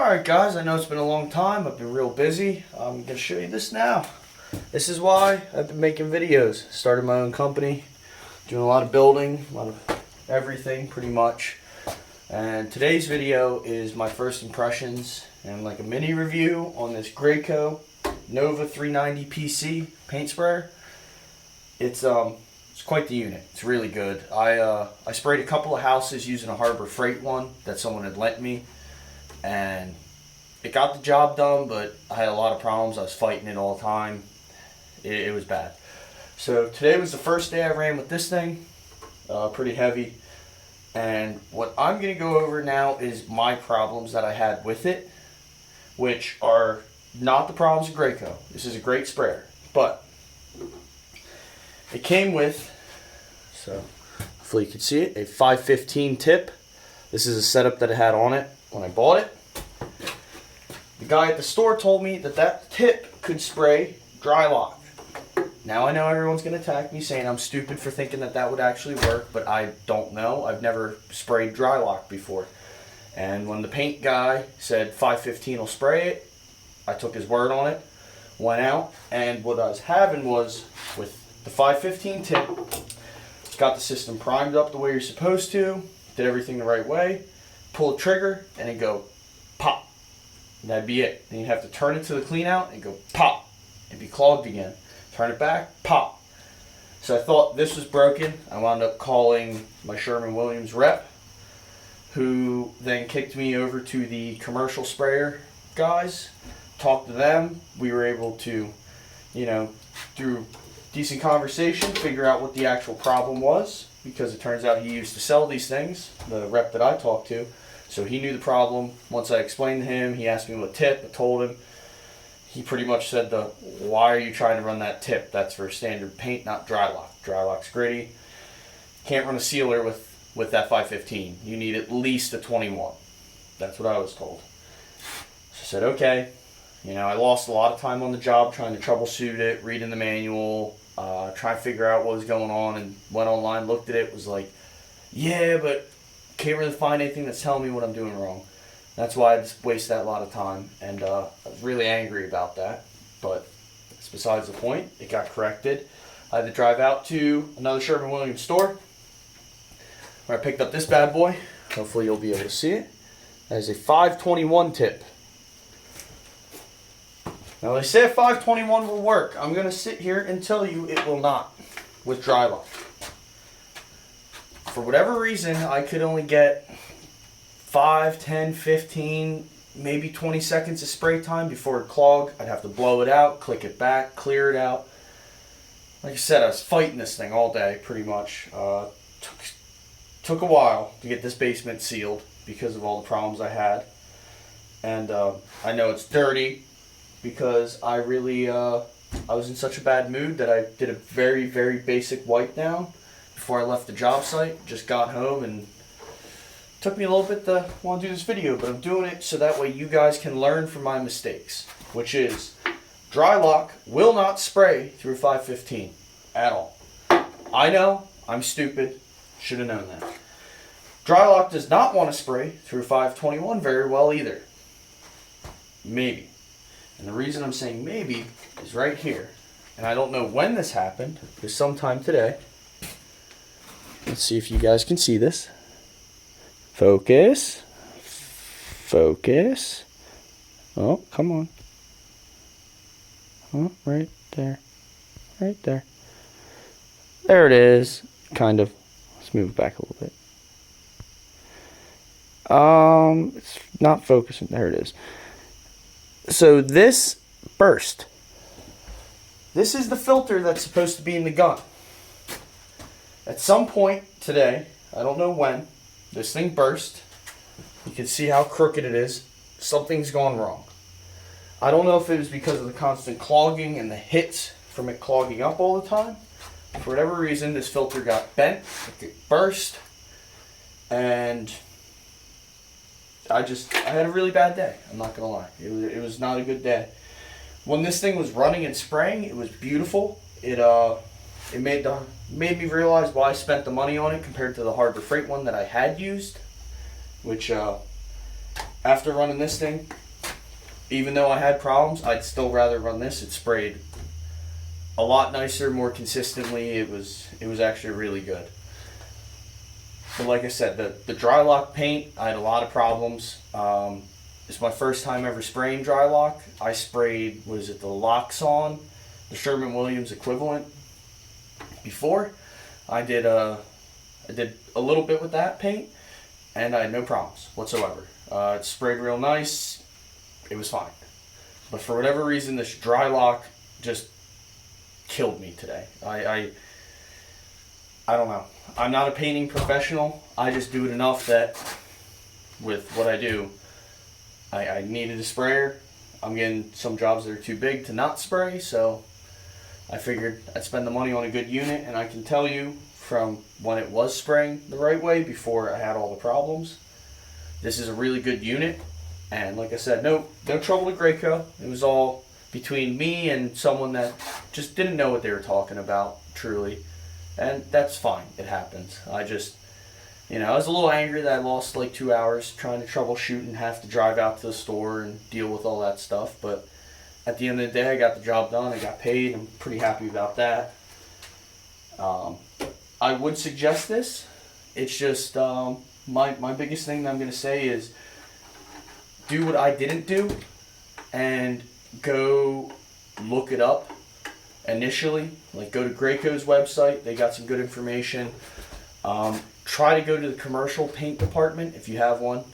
Alright guys, I know it's been a long time. I've been real busy. I'm going to show you this now. This is why I've been making videos. Started my own company, doing a lot of building, a lot of everything pretty much. And today's video is my first impressions and like a mini review on this Graco Nova 390 PC paint sprayer. It's quite the unit. It's really good. I sprayed a couple of houses using a Harbor Freight one that someone had lent me, and it got the job done, but I had a lot of problems. I was fighting it all the time. It was bad. So today was the first day I ran with this thing. Pretty heavy. And what I'm going to go over now is my problems that I had with it, which are not the problems of Graco. This is a great sprayer, but it came with, so hopefully you can see it, a 515 tip. This is a setup that it had on it when I bought it. The guy at the store told me that that tip could spray dry lock. Now I know everyone's going to attack me saying I'm stupid for thinking that that would actually work, but I don't know. I've never sprayed dry lock before. And when the paint guy said 515 will spray it, I took his word on it, went out, and what I was having was, with the 515 tip, got the system primed up the way you're supposed to, did everything the right way, pull the trigger, and it'd go pop. And that'd be it. Then you'd have to turn it to the clean out and go pop. It'd be clogged again. Turn it back, pop. So I thought this was broken. I wound up calling my Sherwin-Williams rep, who then kicked me over to the commercial sprayer guys, talked to them. We were able to, through decent conversation, figure out what the actual problem was, because it turns out he used to sell these things, the rep that I talked to. So he knew the problem. Once I explained to him, he asked me what tip. I told him. He pretty much said, why are you trying to run that tip? That's for standard paint, not dry lock. Dry lock's gritty. Can't run a sealer with that 515. You need at least a 21. That's what I was told. So I said, okay. I lost a lot of time on the job trying to troubleshoot it, reading the manual, trying to figure out what was going on, and went online, looked at it, was like, yeah, but can't really find anything that's telling me what I'm doing wrong. That's why I just wasted that a lot of time, and I was really angry about that, but it's besides the point. It got corrected. I had to drive out to another Sherwin-Williams store where I picked up this bad boy. Hopefully you'll be able to see it. That is a 521 tip. Now they say a 521 will work. I'm going to sit here and tell you it will not with dry lock. For whatever reason, I could only get 5, 10, 15, maybe 20 seconds of spray time before it clogged. I'd have to blow it out, click it back, clear it out. Like I said, I was fighting this thing all day pretty much. Took a while to get this basement sealed because of all the problems I had. And I know it's dirty because I really, I was in such a bad mood that I did a very, very basic wipe down before I left the job site. Just got home, and took me a little bit to want to do this video, but I'm doing it so that way you guys can learn from my mistakes, which is dry lock will not spray through 515 at all. I know, I'm stupid, should have known that. Dry lock does not want to spray through 521 very well either. Maybe. And the reason I'm saying maybe is right here. And I don't know when this happened. It was sometime today. Let's see if you guys can see this. Focus. Focus. Oh, come on. Oh, right there. Right there. There it is. Kind of. Let's move it back a little bit. It's not focusing. There it is. So this burst. This is the filter that's supposed to be in the gun. At some point today, I don't know when, this thing burst. You can see how crooked it is. Something's gone wrong. I don't know if it was because of the constant clogging and the hits from it clogging up all the time. For whatever reason, this filter got bent, it burst, and I had a really bad day. I'm not gonna lie. It was not a good day. When this thing was running and spraying, it was beautiful. It made me realize why I spent the money on it compared to the Harbor Freight one that I had used, which after running this thing, even though I had problems, I'd still rather run this. It sprayed a lot nicer, more consistently. It was actually really good. But like I said, the dry lock paint, I had a lot of problems. It's my first time ever spraying dry lock. I sprayed, what is it, the Loxon, the Sherwin-Williams equivalent. Before, I did a little bit with that paint, and I had no problems whatsoever. It sprayed real nice. It was fine. But for whatever reason, this dry lock just killed me today. I don't know. I'm not a painting professional. I just do it enough that with what I do, I needed a sprayer. I'm getting some jobs that are too big to not spray, so I figured I'd spend the money on a good unit, and I can tell you from when it was spraying the right way before I had all the problems, this is a really good unit. And like I said, no trouble with Graco. It was all between me and someone that just didn't know what they were talking about, truly. And that's fine. It happens. I just, I was a little angry that I lost like 2 hours trying to troubleshoot and have to drive out to the store and deal with all that stuff. But at the end of the day, I got the job done. I got paid. I'm pretty happy about that. I would suggest this. It's just my biggest thing that I'm going to say is do what I didn't do and go look it up initially. Like, go to Graco's website. They got some good information. Try to go to the commercial paint department if you have one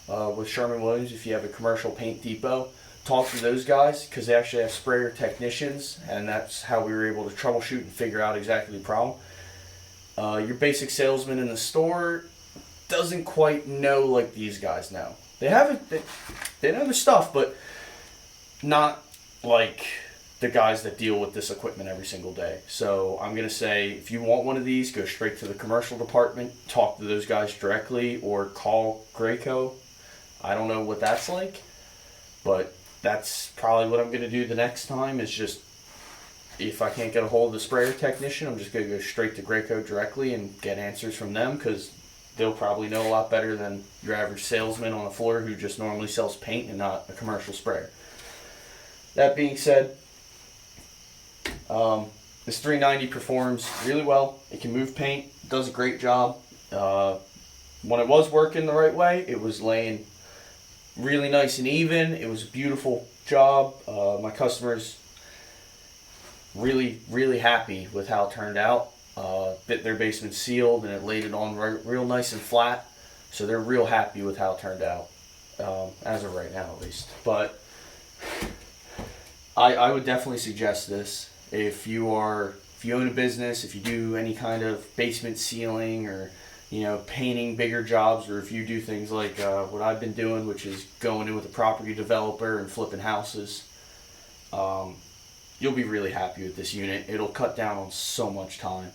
with Sherwin-Williams. If you have a commercial paint depot, talk to those guys because they actually have sprayer technicians, and that's how we were able to troubleshoot and figure out exactly the problem. Your basic salesman in the store doesn't quite know like these guys know. They have it. They know the stuff, but not like the guys that deal with this equipment every single day. So I'm gonna say, if you want one of these, go straight to the commercial department, talk to those guys directly, or call Graco. I don't know what that's like, but that's probably what I'm gonna do the next time. Is just, if I can't get a hold of the sprayer technician, I'm just gonna go straight to Graco directly and get answers from them, because they'll probably know a lot better than your average salesman on the floor who just normally sells paint and not a commercial sprayer. That being said, this 390 performs really well. It can move paint, does a great job. When it was working the right way, it was laying really nice and even. It was a beautiful job. My customers really happy with how it turned out. Bit their basement sealed, and it laid it on real nice and flat, so they're real happy with how it turned out, as of right now at least. But I would definitely suggest this if you own a business, if you do any kind of basement sealing, or painting bigger jobs, or if you do things like what I've been doing, which is going in with a property developer and flipping houses. You'll be really happy with this unit. It'll cut down on so much time.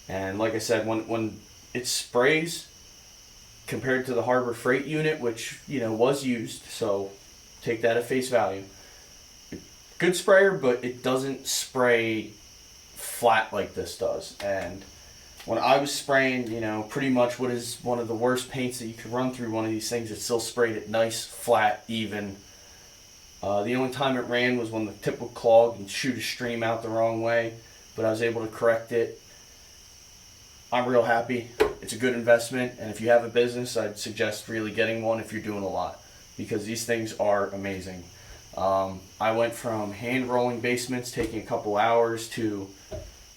And like I said, when it sprays, compared to the Harbor Freight unit, which was used, so take that at face value. Good sprayer, but it doesn't spray flat like this does. And when I was spraying, pretty much what is one of the worst paints that you could run through one of these things, it still sprayed it nice, flat, even. The only time it ran was when the tip would clog and shoot a stream out the wrong way, but I was able to correct it. I'm real happy. It's a good investment, and if you have a business, I'd suggest really getting one if you're doing a lot, because these things are amazing. I went from hand rolling basements taking a couple hours to,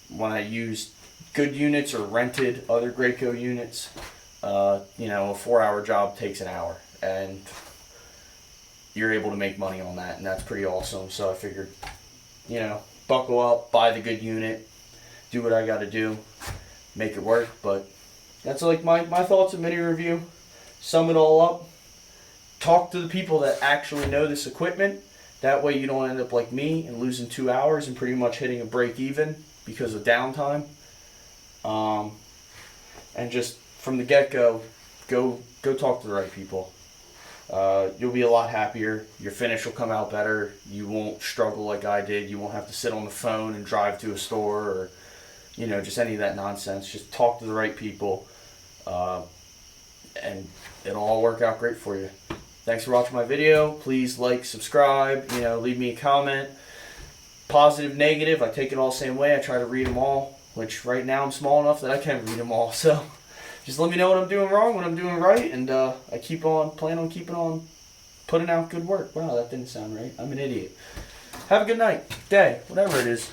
when I used good units or rented other Graco units, a 4-hour job takes an hour, and you're able to make money on that, and that's pretty awesome. So I figured, buckle up, buy the good unit, do what I got to do, make it work. But that's like my thoughts and mini review. Sum it all up. Talk to the people that actually know this equipment. That way you don't end up like me and losing 2 hours and pretty much hitting a break even because of downtime. And just from the get-go, go talk to the right people. You'll be a lot happier. Your finish will come out better. You won't struggle like I did. You won't have to sit on the phone and drive to a store, or just any of that nonsense. Just talk to the right people, and it'll all work out great for you. Thanks for watching my video. Please like, subscribe, leave me a comment. Positive, negative, I take it all the same way. I try to read them all, which right now I'm small enough that I can read them all. So just let me know what I'm doing wrong, what I'm doing right, and I plan on keeping on putting out good work. Wow, that didn't sound right. I'm an idiot. Have a good night, day, whatever it is.